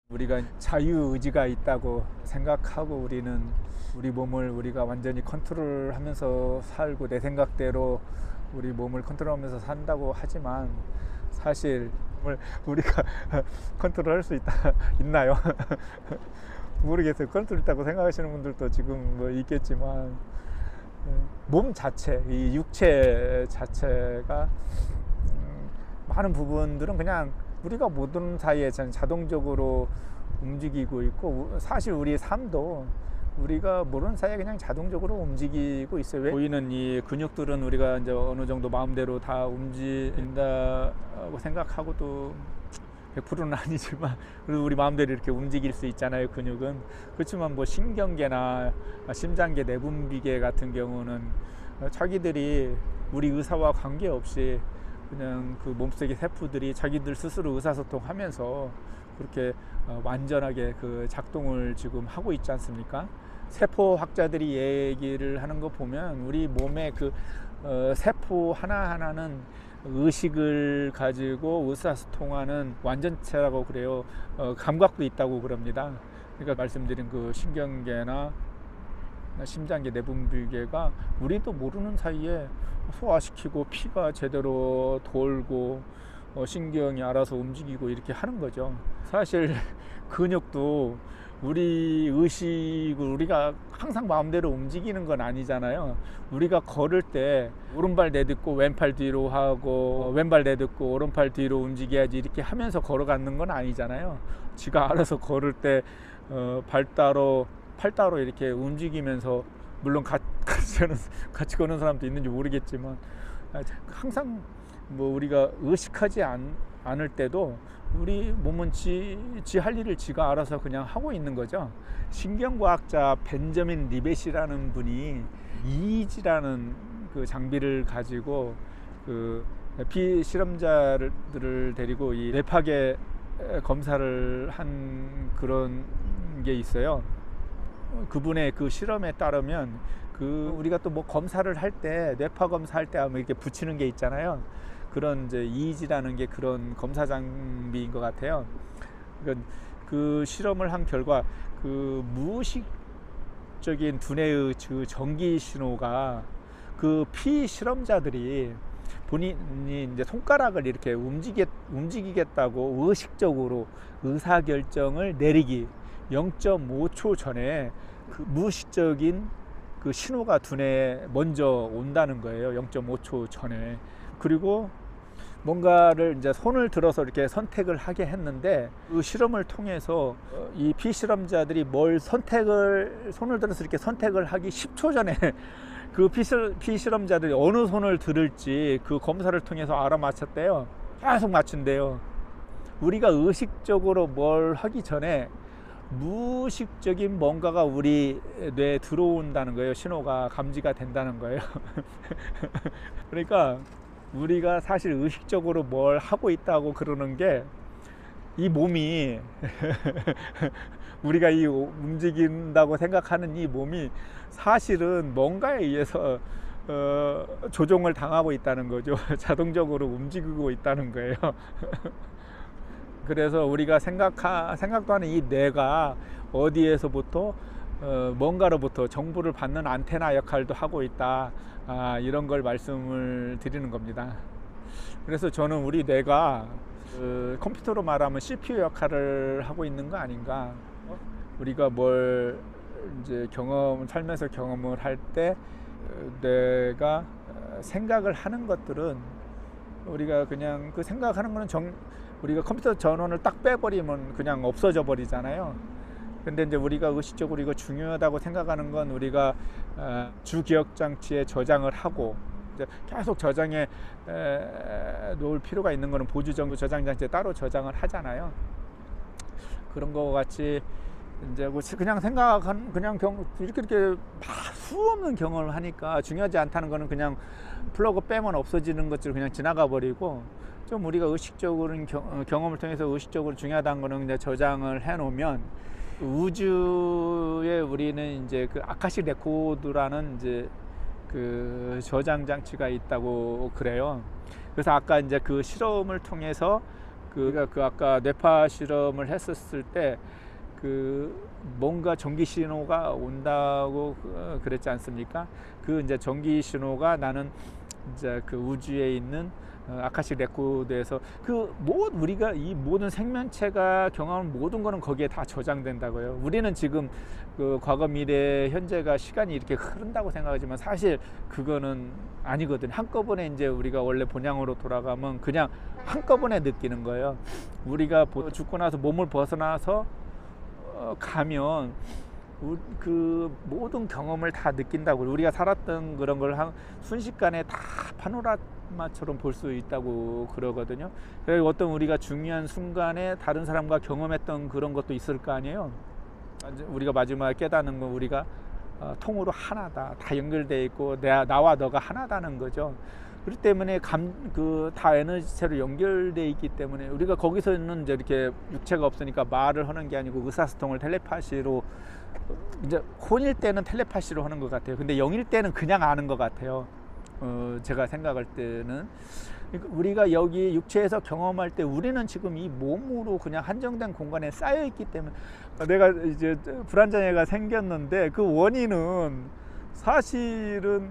우리가 자유의지가 있다고 생각하고 우리는 우리 몸을 우리가 완전히 컨트롤하면서 살고 내 생각대로 우리 몸을 컨트롤하면서 산다고 하지만 사실 우리가 컨트롤할 수 있나요? 모르겠어요. 컨트롤했다고 생각하시는 분들도 지금 뭐 있겠지만 몸 자체, 이 육체 자체가 많은 부분들은 그냥 우리가 모든 사이에 자동적으로 움직이고 있고, 사실 우리 삶도 우리가 모르는 사이에 그냥 자동적으로 움직이고 있어요. 왜? 보이는 이 근육들은 우리가 이제 어느 정도 마음대로 다 움직인다고 생각하고 또 100%는 아니지만 그래도 우리 마음대로 이렇게 움직일 수 있잖아요, 근육은. 그렇지만 뭐 신경계나 심장계, 내분비계 같은 경우는 자기들이 우리 의사와 관계없이 그냥 그 몸속의 세포들이 자기들 스스로 의사소통하면서 그렇게 완전하게 그 작동을 지금 하고 있지 않습니까? 세포학자들이 얘기를 하는 거 보면 우리 몸의 그 세포 하나하나는 의식을 가지고 의사소통하는 완전체라고 그래요. 감각도 있다고 그럽니다. 그러니까 말씀드린 그 신경계나 심장계, 내분비계가 우리도 모르는 사이에 소화시키고 피가 제대로 돌고 신경이 알아서 움직이고 이렇게 하는 거죠. 사실 근육도 우리 의식을 우리가 항상 마음대로 움직이는 건 아니잖아요. 우리가 걸을 때 오른발 내딛고 왼팔 뒤로 하고 왼발 내딛고 오른팔 뒤로 움직여야지 이렇게 하면서 걸어가는 건 아니잖아요. 지가 알아서 걸을 때 발 따로 팔 따로 이렇게 움직이면서, 물론 같이 걷는 사람도 있는지 모르겠지만 항상 뭐 우리가 의식하지 않을 때도 우리 몸은 지 할 일을 지가 알아서 그냥 하고 있는 거죠. 신경과학자 벤저민 리벳이라는 분이 EEG라는 그 장비를 가지고 그 피실험자들을 데리고 이 뇌파계 검사를 한 그런 게 있어요. 그분의 그 실험에 따르면 우리가 또 뭐 검사를 할 때 뇌파 검사할 때 하면 이렇게 붙이는 게 있잖아요. 그런 이제 EEG라는 게 그런 검사 장비인 것 같아요. 그러니까 그 실험을 한 결과 그 무의식적인 두뇌의 그 전기 신호가 그 피실험자들이 본인이 이제 손가락을 이렇게 움직이겠다고 의식적으로 의사결정을 내리기 0.5초 전에 그 무의식적인 그 신호가 두뇌에 먼저 온다는 거예요. 0.5초 전에. 그리고 뭔가를 이제 손을 들어서 이렇게 선택을 하게 했는데 그 실험을 통해서 이 피실험자들이 손을 들어서 이렇게 선택을 하기 10초 전에 그 피실험자들이 어느 손을 들을지 그 검사를 통해서 알아맞혔대요. 계속 맞춘대요. 우리가 의식적으로 뭘 하기 전에 무의식적인 뭔가가 우리 뇌에 들어온다는 거예요. 신호가 감지가 된다는 거예요. 그러니까 우리가 사실 의식적으로 뭘 하고 있다고 그러는 게 이 몸이 우리가 이 움직인다고 생각하는 이 몸이 사실은 뭔가에 의해서 조종을 당하고 있다는 거죠. 자동적으로 움직이고 있다는 거예요. 그래서 우리가 생각도 하는 이 뇌가 어디에서부터 뭔가로부터 정보를 받는 안테나 역할도 하고 있다, 이런 걸 말씀을 드리는 겁니다. 그래서 저는 우리 뇌가 컴퓨터로 말하면 CPU 역할을 하고 있는 거 아닌가. 우리가 뭘 이제 삶에서 경험을 할 때 뇌가 생각을 하는 것들은 우리가 그냥 그 생각하는 거는 우리가 컴퓨터 전원을 딱 빼버리면 그냥 없어져 버리잖아요. 근데 이제 우리가 의식적으로 이거 중요하다고 생각하는 건 우리가 주기억장치에 저장을 하고 이제 계속 저장해 놓을 필요가 있는 거는 보조정보 저장장치에 따로 저장을 하잖아요. 그런 거 같이 이제 그냥 이렇게 수없는 경험을 하니까 중요하지 않다는 거는 그냥 플러그 빼면 없어지는 것처럼 그냥 지나가 버리고, 좀 우리가 의식적으로 경험을 통해서 의식적으로 중요하다는 거는 이제 저장을 해 놓으면 우주에 우리는 이제 그 아카식 레코드라는 이제 그 저장 장치가 있다고 그래요. 그래서 아까 이제 그 실험을 통해서 그 아까 뇌파 실험을 했었을 때 뭔가 전기 신호가 온다고 그랬지 않습니까? 그 이제 전기 신호가 나는 이제 그 우주에 있는 아카식 레코드에서 우리가 이 모든 생명체가 경험한 모든 거는 거기에 다 저장된다고요. 우리는 지금 그 과거, 미래, 현재가 시간이 이렇게 흐른다고 생각하지만 사실 그거는 아니거든요. 한꺼번에 이제 우리가 원래 본향으로 돌아가면 그냥 한꺼번에 느끼는 거예요. 우리가 죽고 나서 몸을 벗어나서 가면 그 모든 경험을 다 느낀다고, 우리가 살았던 그런 걸 순식간에 다 파노라마처럼 볼 수 있다고 그러거든요. 그래서 어떤 우리가 중요한 순간에 다른 사람과 경험했던 그런 것도 있을 거 아니에요. 우리가 마지막에 깨닫는 건 우리가 통으로 하나다, 다 연결되어 있고 나와 너가 하나다는 거죠. 그렇기 때문에 다 에너지체로 연결되어 있기 때문에 우리가 거기서는 이제 이렇게 육체가 없으니까 말을 하는 게 아니고 의사소통을 텔레파시로, 이제 혼일 때는 텔레파시로 하는 것 같아요. 근데 영일 때는 그냥 아는 것 같아요. 제가 생각할 때는 우리가 여기 육체에서 경험할 때 우리는 지금 이 몸으로 그냥 한정된 공간에 쌓여 있기 때문에, 내가 이제 불안장애가 생겼는데 그 원인은 사실은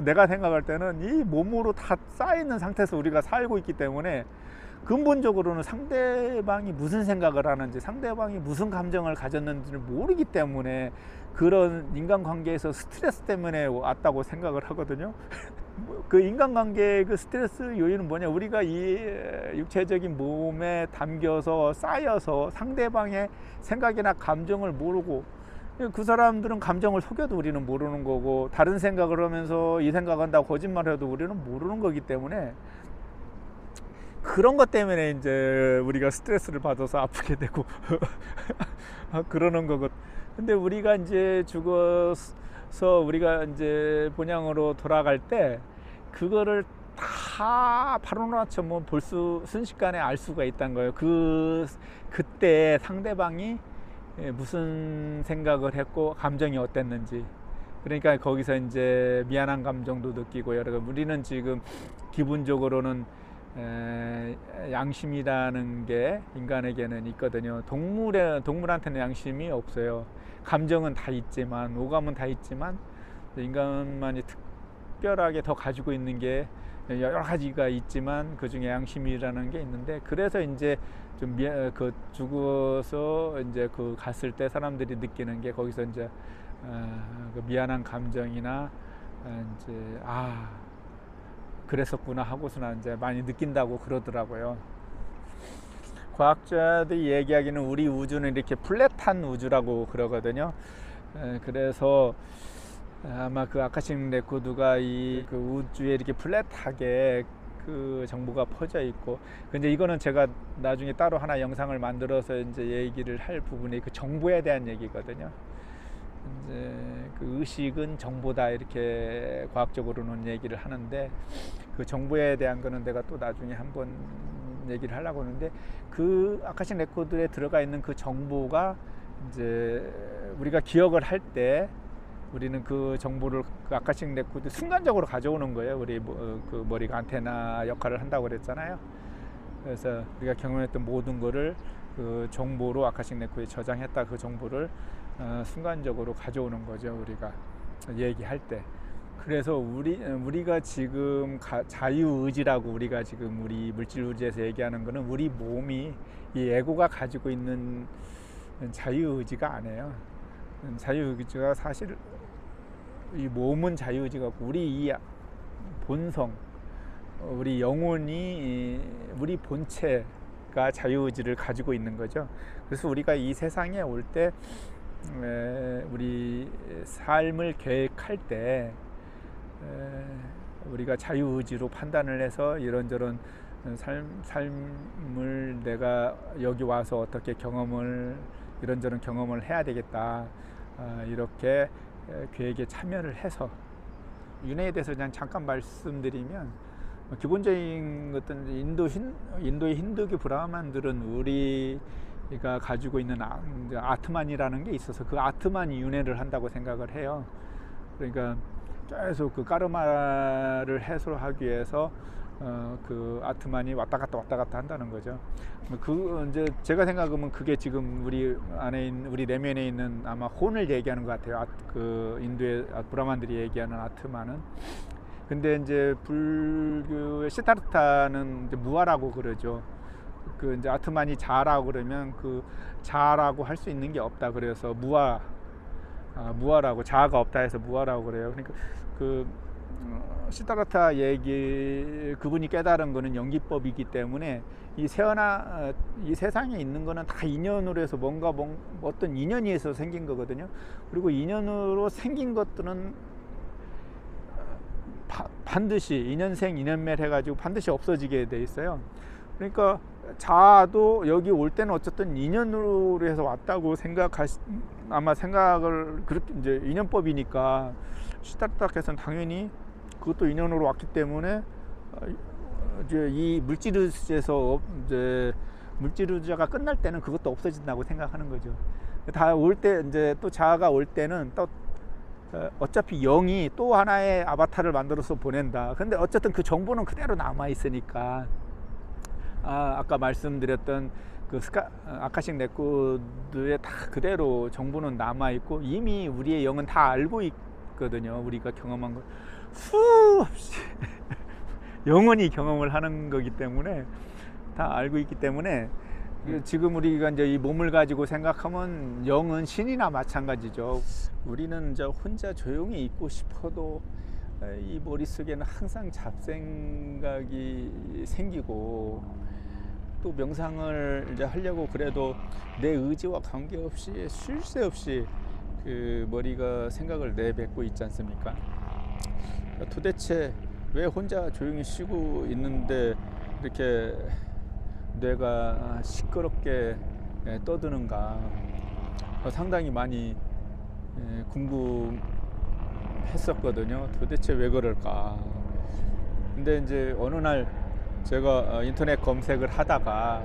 내가 생각할 때는 이 몸으로 다 쌓여있는 상태에서 우리가 살고 있기 때문에 근본적으로는 상대방이 무슨 생각을 하는지, 상대방이 무슨 감정을 가졌는지를 모르기 때문에 그런 인간관계에서 스트레스 때문에 왔다고 생각을 하거든요. 그 인간관계의 그 스트레스 요인은 뭐냐, 우리가 이 육체적인 몸에 담겨서 쌓여서 상대방의 생각이나 감정을 모르고, 그 사람들은 감정을 속여도 우리는 모르는 거고, 다른 생각을 하면서 이 생각한다고 거짓말해도 우리는 모르는 거기 때문에 그런 것 때문에 이제 우리가 스트레스를 받아서 아프게 되고 그러는 거거든. 근데 우리가 이제 죽어서 우리가 이제 본향으로 돌아갈 때 그거를 다 파노라마처럼 순식간에 알 수가 있다는 거예요. 그때 상대방이 무슨 생각을 했고 감정이 어땠는지. 그러니까 거기서 이제 미안한 감정도 느끼고 우리는 지금 기본적으로는 양심이라는 게 인간에게는 있거든요. 동물한테는 양심이 없어요. 감정은 다 있지만, 오감은 다 있지만 인간만이 특별하게 더 가지고 있는 게 여러 가지가 있지만 그 중에 양심이라는 게 있는데, 그래서 이제 좀 죽어서 이제 갔을 때 사람들이 느끼는 게 거기서 이제 그 미안한 감정이나 이제 그랬었구나 하고서는 이제 많이 느낀다고 그러더라고요. 과학자들이 얘기하기는 우리 우주는 이렇게 플랫한 우주라고 그러거든요. 그래서 아마 그 아카식 레코드가 그 우주에 이렇게 플랫하게 그 정보가 퍼져 있고, 근데 이거는 제가 나중에 따로 하나 영상을 만들어서 이제 얘기를 할 부분이 그 정보에 대한 얘기거든요. 이제 그 의식은 정보다 이렇게 과학적으로는 얘기를 하는데, 그 정보에 대한 거는 내가 또 나중에 한번 얘기를 하려고 하는데, 그 아카식 레코드에 들어가 있는 그 정보가 이제 우리가 기억을 할 때 우리는 그 정보를 그 아카식 레코드 순간적으로 가져오는 거예요. 우리 그 머리가 안테나 역할을 한다고 그랬잖아요. 그래서 우리가 경험했던 모든 거를 그 정보로 아카식 레코드에 저장했다, 그 정보를 순간적으로 가져오는 거죠, 우리가 얘기할 때. 그래서 우리가 지금 자유의지라고 우리가 지금 우리 물질우주에서 얘기하는 거는 우리 몸이 이 에고가 가지고 있는 자유의지가 아니에요. 자유의지가 사실 이 몸은 자유의지가 없고, 우리 이 본성, 우리 영혼이, 우리 본체가 자유의지를 가지고 있는 거죠. 그래서 우리가 이 세상에 올 때 우리 삶을 계획할 때 우리가 자유의지로 판단을 해서 이런저런 삶을 내가 여기 와서 어떻게 이런저런 경험을 해야 되겠다, 이렇게 계획에 참여를 해서, 윤회에 대해서 그냥 잠깐 말씀드리면, 기본적인 것들은 인도의 힌두교 브라ಹ만들은 우리가 가지고 있는 아트만이라는 게 있어서 그 아트만이 윤회를 한다고 생각을 해요. 그러니까 계속 그 까르마를 해소하기 위해서 그 아트만이 왔다 갔다 한다는 거죠. 그 이제 제가 생각하면 그게 지금 우리 안에 있는 우리 내면에 있는 아마 혼을 얘기하는 것 같아요. 그 인도의 브라만들이 얘기하는 아트만은. 근데 이제 불교의 시타르타는 이제 무아라고 그러죠. 그 이제 아트만이 자라고 그러면 그 자라고 할 수 있는 게 없다. 그래서 무아라고, 자아가 없다 해서 무아라고 그래요. 그러니까 그 시타르타 얘기, 그분이 깨달은 거는 연기법이기 때문에 이 세상에 있는 거는 다 인연으로 해서 뭔가 어떤 인연이 해서 생긴 거거든요. 그리고 인연으로 생긴 것들은 반드시 인연생 인연멸 해가지고 반드시 없어지게 돼 있어요. 그러니까 자아도 여기 올 때는 어쨌든 인연으로 해서 왔다고 아마 생각을 그렇게, 이제 인연법이니까 시타르타께서는 당연히 그것도 인연으로 왔기 때문에 이제 이 물질의에서 이제 물질의자가 끝날 때는 그것도 없어진다고 생각하는 거죠. 다 올 때, 이제 또 자아가 올 때는 또 어차피 영이 또 하나의 아바타를 만들어서 보낸다. 근데 어쨌든 그 정보는 그대로 남아 있으니까, 아까 말씀드렸던 그 아카식 레코드에 다 그대로 정보는 남아 있고, 이미 우리의 영은 다 알고 있거든요. 우리가 경험한 거 수없이 영원히 경험을 하는 거기 때문에, 다 알고 있기 때문에, 지금 우리가 이제 이 몸을 가지고 생각하면 영은 신이나 마찬가지죠. 우리는 이제 혼자 조용히 있고 싶어도 이 머릿속에는 항상 잡생각이 생기고, 또 명상을 이제 하려고 그래도 내 의지와 관계없이 쉴 새 없이 그 머리가 생각을 내뱉고 있지 않습니까? 도대체 왜 혼자 조용히 쉬고 있는데 이렇게 뇌가 시끄럽게 떠드는가, 상당히 많이 궁금했었거든요. 도대체 왜 그럴까. 근데 이제 어느 날 제가 인터넷 검색을 하다가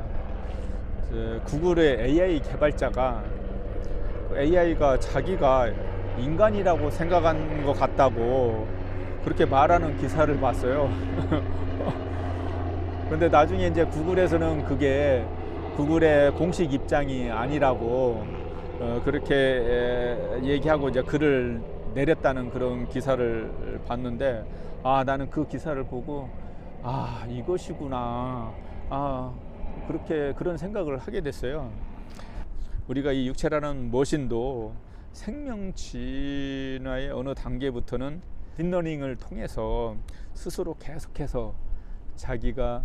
구글의 AI 개발자가 AI가 자기가 인간이라고 생각한 것 같다고 그렇게 말하는 기사를 봤어요. 근데 나중에 이제 구글에서는 그게 구글의 공식 입장이 아니라고 그렇게 얘기하고 이제 글을 내렸다는 그런 기사를 봤는데, 나는 그 기사를 보고 이것이구나, 그런 생각을 하게 됐어요. 우리가 이 육체라는 머신도 생명 진화의 어느 단계부터는 딥러닝을 통해서 스스로 계속해서 자기가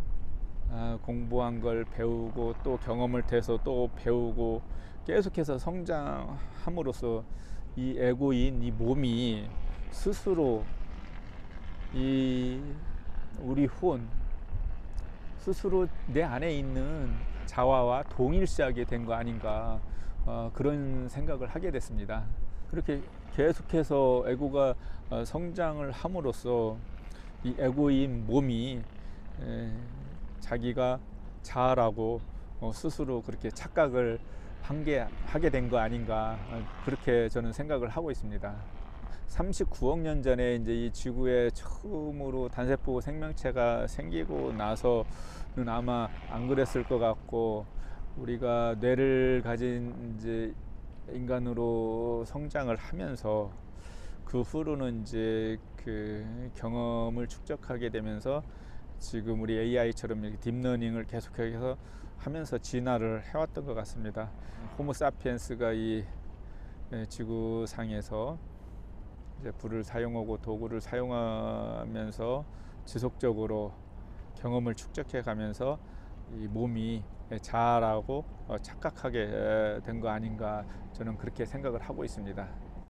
공부한 걸 배우고 또 경험을 해서 또 배우고 계속해서 성장함으로써 이 에고인 이 몸이 스스로 이 우리 혼 스스로 내 안에 있는 자아와 동일시하게 된 거 아닌가, 그런 생각을 하게 됐습니다. 그렇게 계속해서 에고가 성장을 함으로써 이 에고인 몸이 자기가 자아라고 스스로 그렇게 착각을 하게 된 거 아닌가, 그렇게 저는 생각을 하고 있습니다. 39억 년 전에 이제 이 지구에 처음으로 단세포 생명체가 생기고 나서는 아마 안 그랬을 것 같고, 우리가 뇌를 가진 이제 인간으로 성장을 하면서 그 후로는 이제 그 경험을 축적하게 되면서 지금 우리 AI처럼 이렇게 딥러닝을 계속해서 하면서 진화를 해왔던 것 같습니다. 호모사피엔스가 이 지구상에서 이제 불을 사용하고 도구를 사용하면서 지속적으로 경험을 축적해 가면서 이 몸이 자아라고 착각하게 된 거 아닌가, 저는 그렇게 생각을 하고 있습니다.